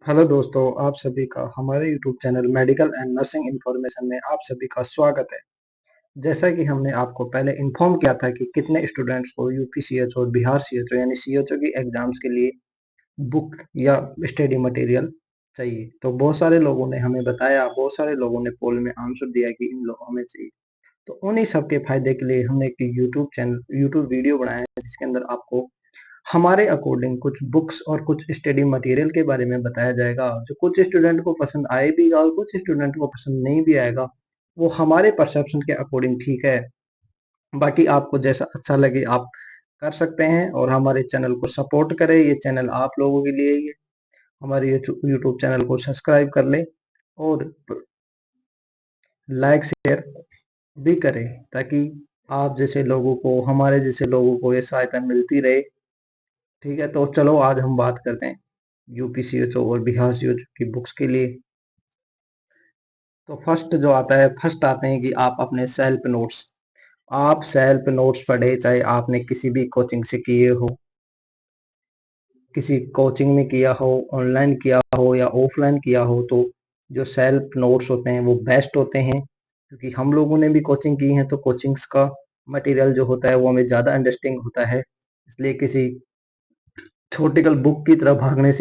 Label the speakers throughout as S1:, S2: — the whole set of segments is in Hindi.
S1: हेलो दोस्तों, आप सभी का हमारे YouTube channel medical and nursing information में आप सभी का स्वागत है। जैसा कि हमने आपको पहले इन्फॉर्म किया था कि कितने स्टूडेंट्स को यूपीसीएचओ और बिहार सीएचओ यानी सीएचओ की एग्जाम्स के लिए बुक या स्टडी मटेरियल चाहिए, तो बहुत सारे लोगों ने हमें बताया, बहुत सारे लोगों ने पोल में आंसर दिया कि इन लोगों हमें चाहिए। तो उन्हीं सब के फायदे के लिए हमने एक यूट्यूब वीडियो बनाया है, जिसके अंदर आपको हमारे अकॉर्डिंग कुछ बुक्स और कुछ स्टडी मटेरियल के बारे में बताया जाएगा, जो कुछ स्टूडेंट को पसंद आए भी और कुछ स्टूडेंट को पसंद नहीं भी आएगा। वो हमारे परसेप्शन के अकॉर्डिंग ठीक है। बाकी आपको जैसा अच्छा लगे आप कर सकते हैं और हमारे चैनल को सपोर्ट करें। ये चैनल आप लोगों के लिए ही है। हमारे यूट्यूब चैनल को सब्सक्राइब कर ले और लाइक शेयर भी करें, ताकि आप जैसे लोगों को, हमारे जैसे लोगों को ये सहायता मिलती रहे। ठीक है, तो चलो आज हम बात करते हैं यूपीसीएचओ और बिहार सीएचओ की बुक्स के लिए। तो फर्स्ट आते हैं कि आप अपने सेल्फ नोट्स पढ़े, चाहे आपने किसी भी कोचिंग से किए हो, किसी कोचिंग में किया हो, ऑनलाइन किया हो या ऑफलाइन किया हो, तो जो सेल्फ नोट्स होते हैं वो बेस्ट होते हैं। क्योंकि हम लोगों ने भी कोचिंग की है, तो कोचिंग्स का मटेरियल जो होता है वो हमें ज़्यादा अंडरस्टैंडिंग होता है। इसलिए किसी थ्योरेटिकल बुक की तरफ भागने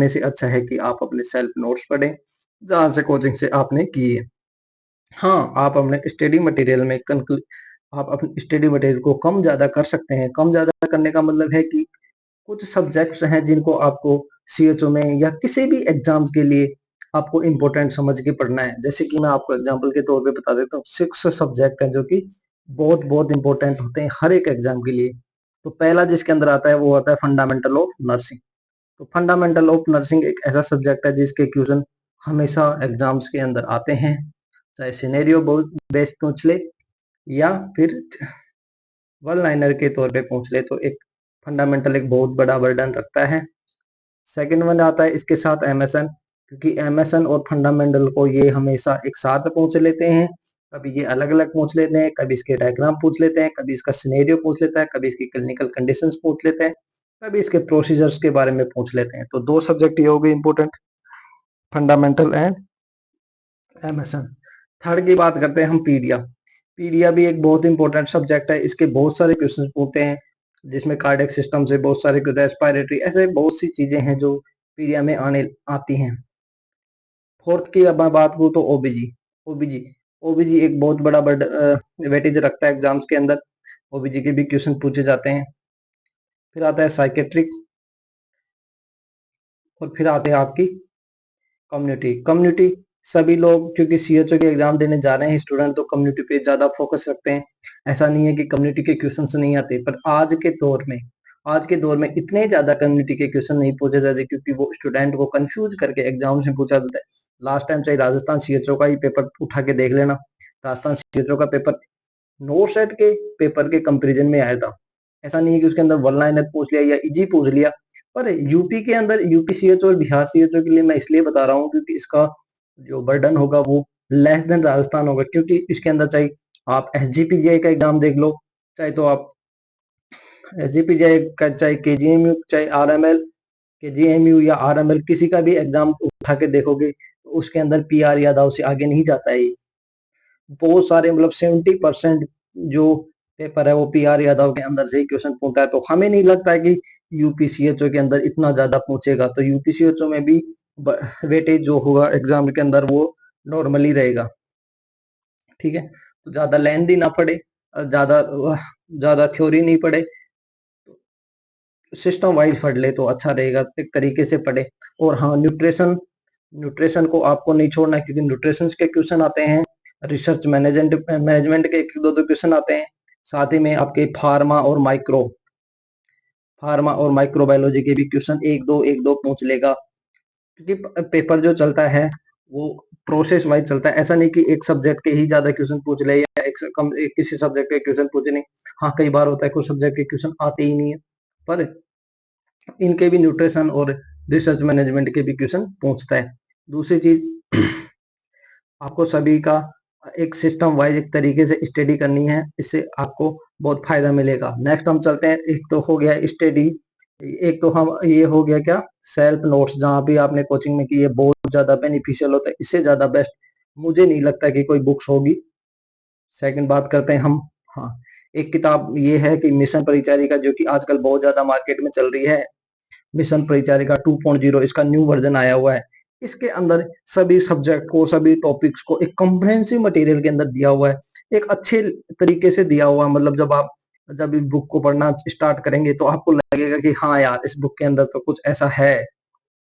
S1: से अच्छा है कि आप अपने सेल्फ नोट्स पढ़ें, जहाँ से कोचिंग से आपने किए। हाँ, आप अपने स्टडी मटेरियल को कम ज़्यादा कर सकते हैं। कम ज़्यादा करने का मतलब है कि कुछ सब्जेक्ट्स हैं जिनको आपको सीएचओ में या किसी भी एग्जाम के लिए आपको इम्पोर्टेंट समझ के पढ़ना है। जैसे कि मैं आपको एग्जांपल के तौर पे बता देता हूँ, 6 सब्जेक्ट हैं जो कि बहुत बहुत इंपॉर्टेंट होते हैं हर एक एग्जाम के लिए। तो पहला जिसके अंदर आता है वो आता है फंडामेंटल ऑफ नर्सिंग। तो फंडामेंटल ऑफ नर्सिंग एक ऐसा सब्जेक्ट है जिसके क्वेश्चन हमेशा एग्जाम्स के अंदर आते हैं, चाहे सिनेरियो बेस्ड पूछ ले या फिर वन लाइनर के तौर पे पूछ ले। तो एक फंडामेंटल एक बहुत बड़ा बर्डन रखता है। सेकंड वन आता है इसके साथ एमएसएन, क्योंकि एमएसएन और फंडामेंटल को ये हमेशा एक साथ पूछ लेते हैं। कभी ये अलग अलग पूछ लेते हैं, कभी इसके डायग्राम पूछ लेते हैं, कभी इसका सिनेरियो पूछ लेता है, कभी इसकी क्लिनिकल कंडीशंस पूछ लेते हैं, कभी इसके प्रोसीजर्स के बारे में पूछ लेते हैं। तो दो सब्जेक्ट ये हो गए important, fundamental and MSN. Third की बात करते हैं हम पीडिया। पीडिया भी एक बहुत इंपॉर्टेंट सब्जेक्ट है। इसके बहुत सारे क्वेश्चन पूछते हैं, जिसमें कार्डियक सिस्टम से बहुत सारे, रेस्पिरेटरी, ऐसे बहुत सी चीजें हैं जो पीडिया में आने आती हैं। फोर्थ की अब मैं बात करूँ तो ओबीजी। ओबीजी ओबीजी एक बहुत बड़ा वेटेज रखता है एग्जाम्स के अंदर। ओबीजी के भी क्वेश्चन पूछे जाते हैं। फिर आता है साइकेट्रिक, और फिर आते हैं आपकी कम्युनिटी। सभी लोग क्योंकि सीएचओ के एग्जाम देने जा रहे हैं स्टूडेंट, तो कम्युनिटी पे ज्यादा फोकस रखते हैं। ऐसा नहीं है कि कम्युनिटी के क्वेश्चंस नहीं आते, पर आज के दौर में इतने ज्यादा कम्युनिटी के क्वेश्चन नहीं पूछे जाते, क्योंकि वो स्टूडेंट को कंफ्यूज करके एग्जाम में पूछा जाता है। लास्ट टाइम चाहे राजस्थान सीएचओ का ही पेपर उठा के देख लेना, राजस्थान सीएचओ का पेपर नो सेट के पेपर के कंपेरिजन में आया था। ऐसा नहीं है कि उसके अंदर वन लाइनर पूछ लिया या इजी पूछ लिया। पर यूपी के अंदर यूपी सीएचओ और बिहार सीएचओ के लिए मैं इसलिए बता रहा हूँ क्योंकि इसका जो बर्डन होगा वो लेस देन राजस्थान होगा। क्योंकि इसके अंदर चाहे आप एसजीपीजीआई का एग्जाम देख लो, चाहे तो आप एसजीपीजीआई का, चाहे केजीएमयू, चाहे आरएमएल, केजीएमयू या आरएमएल, किसी का भी एग्जाम उठा के देखोगे तो उसके अंदर पीआर यादव से आगे नहीं जाता है। बहुत सारे मतलब 70% जो पेपर है वो पीआर यादव के अंदर से ही क्वेश्चन पूछता है। तो हमें नहीं लगता है कि यूपीसीएचओ के अंदर इतना ज्यादा पूछेगा। तो यूपीसीएचओ में भी वेटेज जो होगा एग्जाम के अंदर वो नॉर्मली रहेगा। ठीक है, तो ज्यादा लेंथी ना पड़े, ज्यादा ज्यादा थ्योरी नहीं पड़े, सिस्टम वाइज पढ़ ले तो अच्छा रहेगा, एक तरीके से पढ़े। और हाँ, न्यूट्रिशन को आपको नहीं छोड़ना, क्योंकि न्यूट्रिशन के क्वेश्चन आते हैं, रिसर्च मैनेजमेंट के एक दो दो क्वेश्चन आते हैं। साथ ही में आपके फार्मा और माइक्रोबायोलॉजी के भी क्वेश्चन एक दो पूछ लेगा। क्योंकि पेपर जो चलता है वो प्रोसेस वाइज चलता है। ऐसा नहीं कि एक सब्जेक्ट के ही ज्यादा क्वेश्चन पूछ ले या किसी सब्जेक्ट के क्वेश्चन पूछे नहीं। हाँ, कई बार होता है कुछ सब्जेक्ट के क्वेश्चन आते ही नहीं है, पर इनके भी न्यूट्रिशन और रिसर्च मैनेजमेंट के भी क्वेश्चन पूछता है। दूसरी चीज, आपको सभी का एक सिस्टम वाइज एक तरीके से स्टडी करनी है, इससे आपको बहुत फायदा मिलेगा। नेक्स्ट हम चलते हैं, एक तो हो गया स्टडी एक तो हम ये हो गया क्या, सेल्फ नोट्स जहाँ भी आपने कोचिंग में की है, बहुत ज्यादा बेनिफिशियल होता है, इससे ज्यादा बेस्ट मुझे नहीं लगता कि कोई बुक्स होगी। सेकंड बात करते हैं हम, हाँ, एक किताब ये है कि मिशन परिचारिका, जो कि आजकल बहुत ज्यादा मार्केट में चल रही है। मिशन परिचारिका 2.0 इसका न्यू वर्जन आया हुआ है। इसके अंदर सभी सब्जेक्ट को, सभी टॉपिक्स को एक कॉम्प्रिहेंसिव मटेरियल के अंदर दिया हुआ है, एक अच्छे तरीके से दिया हुआ है। मतलब जब इस बुक को पढ़ना स्टार्ट करेंगे तो आपको लगेगा कि हाँ यार, इस बुक के अंदर तो कुछ ऐसा है।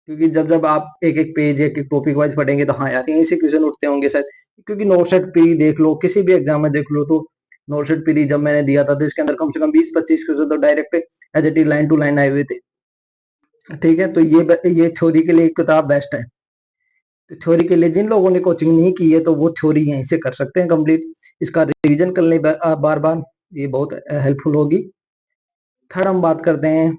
S1: क्योंकि जब जब आप एक एक पेज, एक एक टॉपिक वाइज पढ़ेंगे तो हाँ यार, यहीं से क्वेश्चन उठते होंगे शायद। क्योंकि नोटसेट प्री देख लो, किसी भी एग्जाम में देख लो, तो नोटसेट प्री जब मैंने दिया था तो इसके अंदर कम से कम 20-25 क्वेश्चन तो direct as it is line to line आए हुए थे। ठीक है, तो ये थ्योरी के लिए किताब बेस्ट है। तो थ्योरी के लिए जिन लोगों ने कोचिंग नहीं की है तो वो थ्योरी यहीं से कर सकते हैं कंप्लीट। इसका रिवीजन कर लें बार बार, ये बहुत हेल्पफुल होगी। थर्ड हम बात करते हैं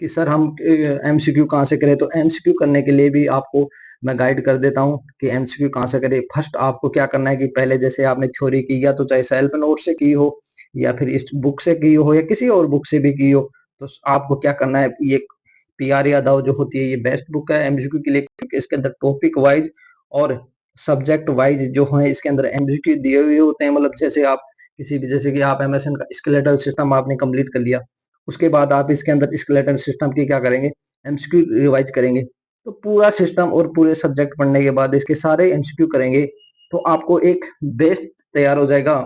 S1: कि सर हम एमसीक्यू कहाँ से करें। तो एमसीक्यू करने के लिए भी आपको मैं गाइड कर देता हूँ कि एमसीक्यू कहाँ से करें। फर्स्ट आपको क्या करना है कि पहले जैसे आपने थ्योरी की, या तो चाहे सेल्फ नोट से की हो, या फिर इस बुक से की हो, या किसी और बुक से भी की हो, तो आपको क्या करना है, ये पीआर यादव जो होती है ये बेस्ट बुक है एमसीक्यू के लिए, क्योंकि इसके अंदर टॉपिक वाइज और सब्जेक्ट वाइज जो है इसके अंदर एमसीक्यू दिए हुए होते हैं। मतलब जैसे आप किसी भी, जैसे कि आप एमएसएन का स्केलेटल सिस्टम आपने कंप्लीट कर लिया, उसके बाद आप इसके अंदर स्केलेटल सिस्टम की क्या करेंगे, एमसीक्यू रिवाइज करेंगे। तो पूरा सिस्टम और पूरे सब्जेक्ट पढ़ने के बाद इसके सारे एमसीक्यू करेंगे, तो आपको एक बेस तैयार हो जाएगा।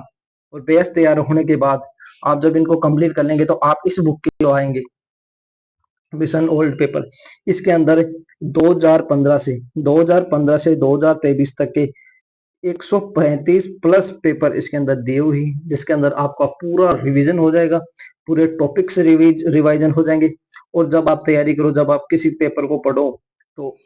S1: और बेस तैयार होने के बाद आप जब इनको कंप्लीट कर लेंगे तो आप इस बुक के आएंगे, मिशन ओल्ड पेपर। इसके अंदर 2015 से 2023 तक के 135 प्लस पेपर इसके अंदर दिए हुई, जिसके अंदर आपका पूरा रिवीजन हो जाएगा, पूरे टॉपिक से रिवाइजन हो जाएंगे। और जब आप तैयारी करो, जब आप किसी पेपर को पढ़ो, तो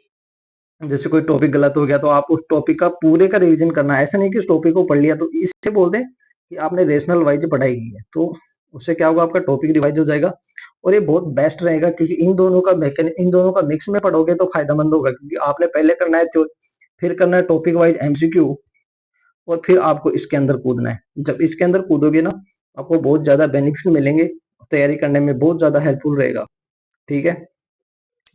S1: जैसे कोई टॉपिक गलत हो गया तो आप उस टॉपिक का पूरे का रिवीजन करना है। ऐसा नहीं कि उस टॉपिक को पढ़ लिया तो इससे बोलते हैं कि आपने रेशनल वाइज पढ़ाई की है, तो उससे क्या होगा, आपका टॉपिक रिवाइज हो जाएगा। और ये बहुत बेस्ट रहेगा, क्योंकि इन दोनों का मिक्स में पढ़ोगे तो फायदेमंद होगा। क्योंकि आपने पहले करना है तो फिर करना है टॉपिक वाइज एमसीक्यू, और फिर आपको इसके अंदर कूदना है। जब इसके अंदर कूदोगे ना, आपको बहुत ज्यादा बेनिफिट मिलेंगे, तैयारी करने में बहुत ज्यादा हेल्पफुल रहेगा। ठीक है,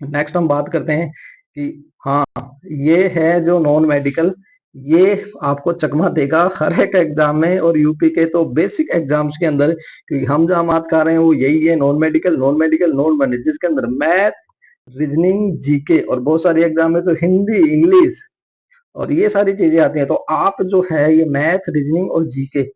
S1: नेक्स्ट हम बात करते हैं कि हाँ, ये है जो नॉन मेडिकल, ये आपको चकमा देगा हर एक एग्जाम में, और यूपी के तो बेसिक एग्जाम्स के अंदर, क्योंकि हम जहाँ बात कर रहे हैं वो यही है, non medical non medical non medical, जिसके अंदर मैथ, रीजनिंग, जीके, और बहुत सारी एग्जाम में तो हिंदी, इंग्लिश और ये सारी चीजें आती हैं। तो आप जो है ये मैथ, रीजनिंग और जीके,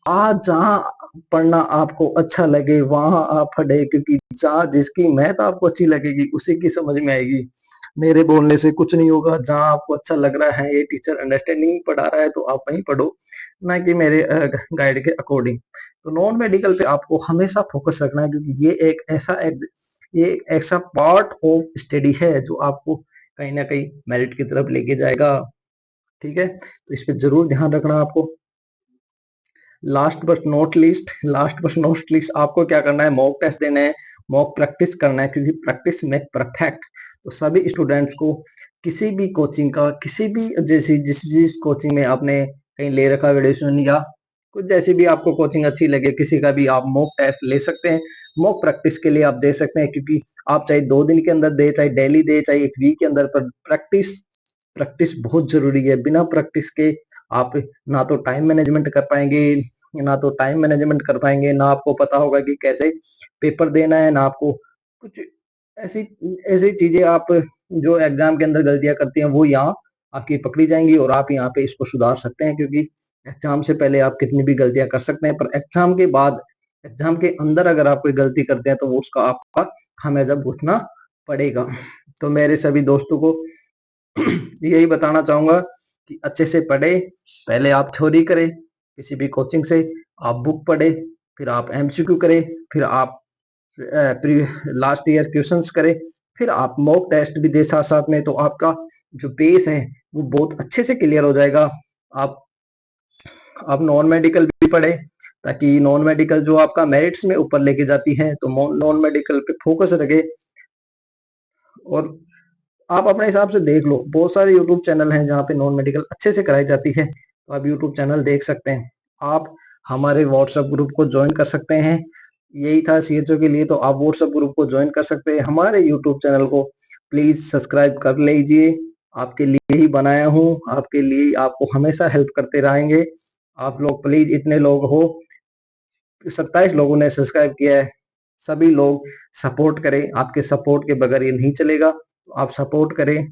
S1: आज जहाँ पढ़ना आपको अच्छा लगे वहां आप पढ़े, क्योंकि जहाँ जिसकी मैथ आपको अच्छी लगेगी उसी की समझ में आएगी। मेरे बोलने से कुछ नहीं होगा, जहाँ आपको अच्छा लग रहा है, ये टीचर अंडरस्टैंडिंग पढ़ा रहा है तो आप वहीं पढ़ो, ना कि मेरे गाइड के अकॉर्डिंग। तो नॉन मेडिकल पे आपको हमेशा फोकस रखना है, क्योंकि ये एक ऐसा पार्ट ऑफ स्टडी है जो आपको कहीं ना कहीं मेरिट की तरफ लेके जाएगा। ठीक है, तो इस पे जरूर ध्यान रखना आपको। लास्ट बट नॉट लिस्ट आपको क्या करना है, मॉक टेस्ट देना है, मॉक प्रैक्टिस करना है, क्योंकि प्रैक्टिस मेक परफेक्ट। तो सभी स्टूडेंट्स को किसी भी कोचिंग का, किसी भी जैसी जिस कोचिंग में आपने कहीं ले रखा वीडियो, या कुछ जैसी भी आपको कोचिंग अच्छी लगे, किसी का भी आप मॉक टेस्ट ले सकते हैं। मॉक प्रैक्टिस के लिए आप दे सकते हैं, क्योंकि आप चाहे 2 दिन के अंदर दे, चाहे डेली दे, चाहे एक वीक के अंदर, पर प्रैक्टिस प्रैक्टिस बहुत जरूरी है। बिना प्रैक्टिस के आप ना तो टाइम मैनेजमेंट कर पाएंगे, ना आपको पता होगा कि कैसे पेपर देना है, ना आपको कुछ ऐसी ऐसी चीजें आप जो एग्जाम के अंदर गलतियां करती हैं वो यहाँ आपकी पकड़ी जाएंगी, और आप यहाँ पे इसको सुधार सकते हैं। क्योंकि एग्जाम से पहले आप कितनी भी गलतियां कर सकते हैं, पर एग्जाम के बाद, एग्जाम के अंदर अगर आप कोई गलती करते हैं तो वो उसका आपका खामियाजा भुगतना पड़ेगा। तो मेरे सभी दोस्तों को यही बताना चाहूंगा कि अच्छे से पढ़े, पहले आप थ्योरी करें किसी भी कोचिंग से, आप बुक पढ़े, फिर आप एमसीक्यू करें, फिर आप लास्ट ईयर क्वेश्चंस करें, फिर आप मॉक टेस्ट भी दे साथ साथ में, तो आपका जो बेस है वो बहुत अच्छे से क्लियर हो जाएगा। आप आप नॉन मेडिकल भी पढ़े, ताकि नॉन मेडिकल जो आपका मेरिट्स में ऊपर लेके जाती है, तो नॉन मेडिकल पे फोकस रखे। और आप अपने हिसाब से देख लो, बहुत सारे यूट्यूब चैनल हैं जहाँ पे नॉन मेडिकल अच्छे से कराई जाती है, तो आप यूट्यूब चैनल देख सकते हैं। आप हमारे व्हाट्सएप ग्रुप को ज्वाइन कर सकते हैं, यही था सीएचओ के लिए। तो आप व्हाट्सएप ग्रुप को ज्वाइन कर सकते हैं। हमारे यूट्यूब चैनल को प्लीज सब्सक्राइब कर लीजिए। आपके लिए ही बनाया हूँ, आपके लिए, आपको हमेशा हेल्प करते रहेंगे। आप लोग प्लीज, इतने लोग हो, 27 लोगों ने सब्सक्राइब किया है। सभी लोग सपोर्ट करें, आपके सपोर्ट के बगैर ये नहीं चलेगा। तो आप सपोर्ट करें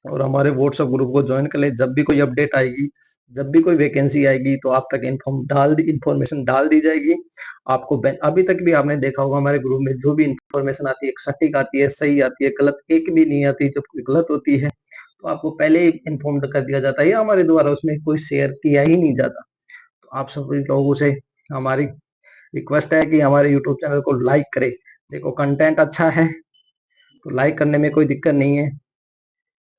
S1: और हमारे व्हाट्सएप ग्रुप को ज्वाइन कर ले। जब भी कोई अपडेट आएगी, जब भी कोई वैकेंसी आएगी, तो आप तक इन्फॉर्मेशन डाल दी जाएगी। आपको अभी तक भी आपने देखा होगा हमारे ग्रुप में जो भी इन्फॉर्मेशन आती है, सटीक आती है, सही आती है, गलत एक भी नहीं आती। जब कोई गलत होती है तो आपको पहले ही इन्फॉर्म कर दिया जाता है, या हमारे द्वारा उसमें कोई शेयर किया ही नहीं जाता। तो आप सभी लोगों से हमारी रिक्वेस्ट है कि हमारे यूट्यूब चैनल को लाइक करें। देखो, कंटेंट अच्छा है तो लाइक करने में कोई दिक्कत नहीं है,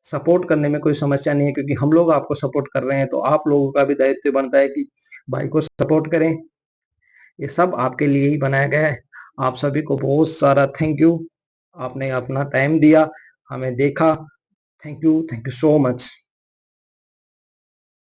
S1: सपोर्ट करने में कोई समस्या नहीं है, क्योंकि हम लोग आपको सपोर्ट कर रहे हैं। तो आप लोगों का भी दायित्व बनता है कि भाई को सपोर्ट करें। ये सब आपके लिए ही बनाया गया है। आप सभी को बहुत सारा थैंक यू, आपने अपना टाइम दिया, हमें देखा। Thank you so much.